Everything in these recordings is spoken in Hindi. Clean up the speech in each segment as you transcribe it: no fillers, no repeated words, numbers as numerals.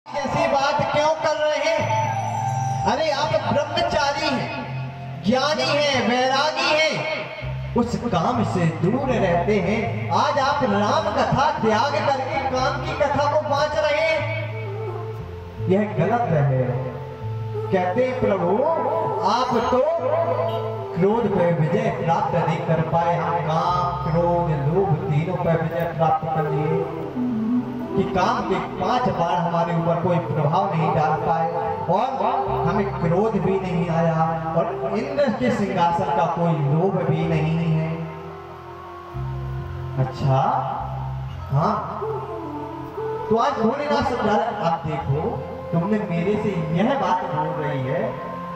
ऐसी बात क्यों कर रहे हैं? अरे आप ब्रह्मचारी हैं, ज्ञानी हैं, वैरागी हैं, उस काम से दूर रहते हैं। आज आप राम कथा त्याग करके काम की कथा को बांच रहे हैं, यह गलत है। कहते हैं प्रभु आप तो क्रोध पे विजय प्राप्त नहीं कर पाए, हम काम क्रोध लोभ तीनों पे विजय प्राप्त कर लिए कि काम के 5 बार हमारे ऊपर कोई प्रभाव नहीं डाल पाए और हमें क्रोध भी नहीं आया और इंद्र के सिंहासन का कोई लोभ भी नहीं है। अच्छा हाँ, तो आज भोलेनाथ समझा रहे, अब देखो तुमने मेरे से यह बात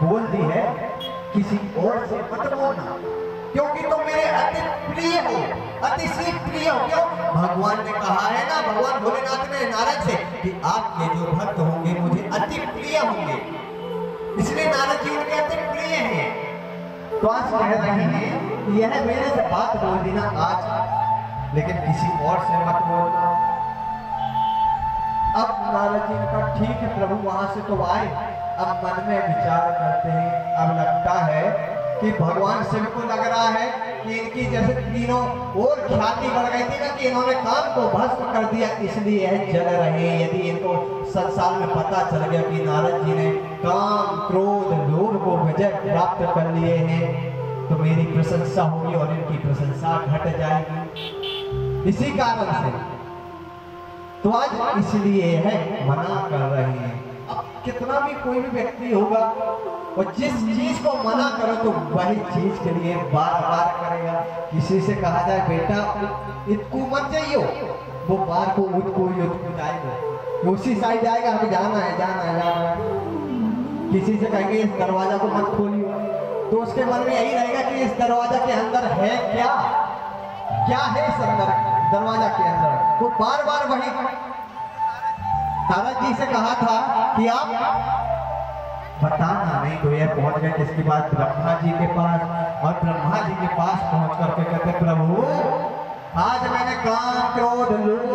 बोल दी है, किसी और से मत बोलना क्योंकि तुम मेरे अति प्रिय हो, अतिशय प्रिय हो। क्यों? भगवान ने कहा है ना, भगवान भोलेनाथ ने नारद से कि आपके जो भक्त होंगे मुझे अति प्रिय होंगे, इसलिए नारद जी उनके अति प्रिय हैं। तो आज कह रहे हैं यह मेरे से बात बोल दी ना आज, लेकिन किसी और से मत बोलना। अब नारद जी ने कहा ठीक है प्रभु, वहां से तो आए, अब मन में विचार करते हैं। अब लगता है कि भगवान शिव को लग रहा है कि इनकी जैसे तीनों और ख्याति बढ़ गई थी ना कि इन्होंने काम को भस्म कर दिया, इसलिए जल रहे हैं। यदि इनको संसार में पता चल गया कि नारद जी ने काम क्रोध लोभ को विजय प्राप्त कर लिए हैं तो मेरी प्रशंसा होगी और इनकी प्रशंसा घट जाएगी। इसी कारण से तो आज इसलिए है मना कर रहे हैं। अब कितना भी कोई भी व्यक्ति होगा और जिस चीज को मना करो तो वही चीज के लिए बार बार करेगा। किसी से कहा जाए बेटा इतकू मत जाइयो, वो बार को उतकू जाएगा, उसी साइड जाएगा, हमें जाना है जाना है जाना है। किसी से कहेंगे इस दरवाजा को मत खोलियो, तो उसके मन में यही रहेगा कि इस दरवाजा के अंदर है क्या, क्या है इस अंदर दरवाजा के अंदर। वो बार बार वही नारद जी से कहा था कि आप बताना नहीं, तो यह पहुंच गए जिसके बाद ब्रह्मा जी के पास, और ब्रह्मा जी के पास पहुंच करके कहते प्रभु आज मैंने काम क्रोध लोभ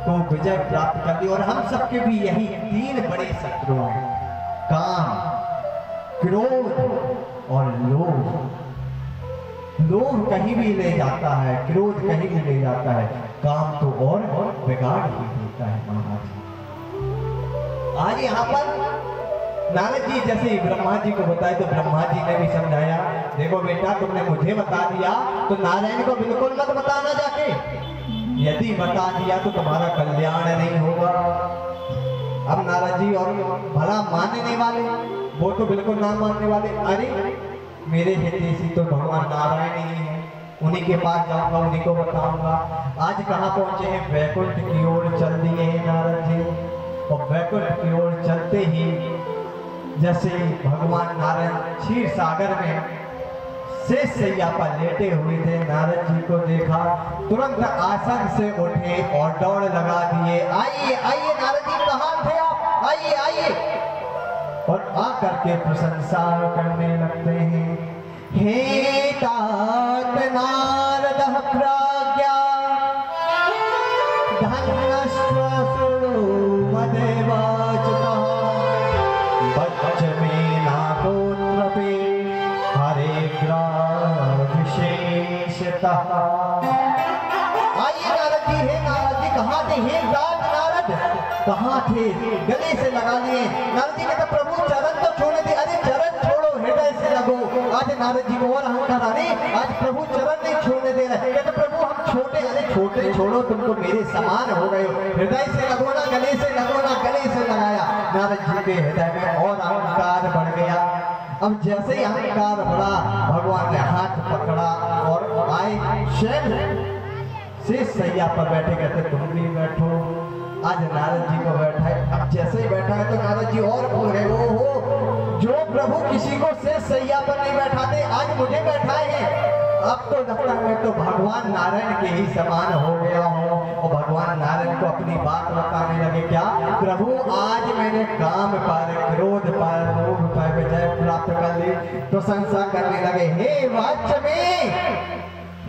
को विजय प्राप्त कर दी और हम सबके भी यही 3 बड़े शत्रु हैं, काम क्रोध और लोभ। लोभ कहीं भी ले जाता है, क्रोध कहीं भी ले जाता है, काम तो और बिगाड़ ही देता है। महाराज आज यहाँ पर नारद जी जैसे ब्रह्मा जी को बताए तो ब्रह्मा जी ने भी समझाया, देखो बेटा तुमने मुझे बता दिया तो नारायण को बिल्कुल मत बताना जाके, यदि बता दिया तो तुम्हारा कल्याण नहीं होगा। अब नारद जी और भला मानने वाले वो तो बिल्कुल ना मानने वाले, अरे मेरे हितैषी तो भगवान नारायण ही है, उन्हीं के पास जाऊंगा, उन्हीं को बताऊंगा। आज कहाँ पहुंचे हैं? वैकुंठ की ओर चल दिए हैं नारद जी, और वैकुंठ की ओर चलते ही जैसे भगवान नारायण क्षीर सागर में शेष शैया पर लेटे हुए थे, नारद जी को देखा, तुरंत आसन से उठे और दौड़ लगा दिए, आइए आइए नारद जी कहाँ थे आप, आइए आइए, और आकर के प्रशंसा करने लगते हैं। हे तात नारद प्रज्ञा धन्यश्वसुरो मदेवाचतः बच्चमेना गोत्रपे हरे ग्राविशेषतः। आइए नारद जी, हे नारद जी कहाँ थे? हे नारद कहाँ थे? गले से लगा लिए। नारद जी कहते प्रभु चरण तो छोड़े थे, अरे चरण छोड़ो हृदय से लगो। आज नारद जी को और अहंकार, अरे आज प्रभु चरण नहीं छोड़ने दे रहे। कहते प्रभु हम छोटे, अरे छोटे छोड़ो, तुम तो मेरे समान हो गए हो, हृदय से लगो ना, गले से लगो ना। गले से लगाया, नारद जी के हृदय में और अहंकार बढ़ गया। अब जैसे ही अहंकार बढ़ा भगवान ने हाथ पकड़ा और आए स्वयं शेष शैया पर बैठे, कहते तुम भी बैठो। आज नारद जी को बैठा है, अब जैसे ही बैठा है तो नारद जी और बोल रहे हो, जो प्रभु किसी को शेष शैया पर नहीं बैठाते आज मुझे बैठाए हैं। अब तो लगता है तो भगवान नारायण के ही समान हो गया हो, और भगवान नारायण को अपनी बात बताने लगे, क्या प्रभु आज मैंने काम पर क्रोध पर लोभ पर विजय प्राप्त कर ली। तो प्रशंसा करने लगे, हे वाच्य में,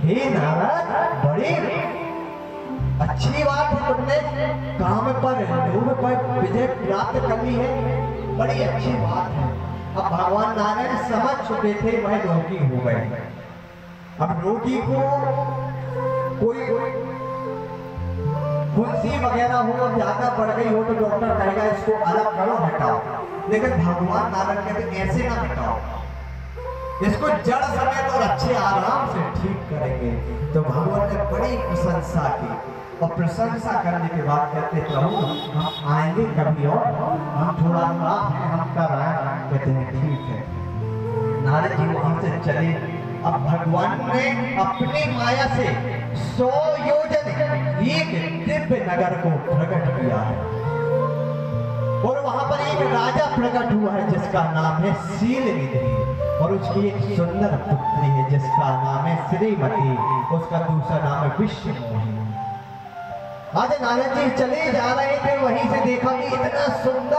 हे नारद बड़े अच्छी बात है, तुमने काम पर लोभ पर विजय प्राप्त कर ली है, बड़ी अच्छी बात है। अब भगवान नारायण समझ चुके थे वह रोगी हो गए। अब रोगी को कोई फुंसी वगैरह हो, ज्यादा बढ़ गई हो, तो डॉक्टर कहेगा इसको अलग करो, हटाओ। लेकिन भगवान नारायण कहते ऐसे ना हटाओ, इसको जड़ समेत और अच्छे आराम से ठीक करेंगे। तो भगवान ने बड़ी प्रशंसा की, और प्रशंसा करने के बाद कहते प्रभु हम आएंगे कभी और, हम थोड़ा काम है हम कर रहे हैं। कहते हैं ठीक है। नारद जी वहां से चले। अब भगवान ने अपनी माया से 100 योजन एक दिव्य नगर को प्रकट किया है, और वहां पर एक राजा प्रकट हुआ है जिसका नाम है शीलनिधि, और उसकी एक सुंदर पुत्री है जिसका नाम है श्रीमती, उसका दूसरा नाम है विश्वमोहिनी। आज नारद जी चले जा रहे थे, वहीं से देखा कि इतना सुंदर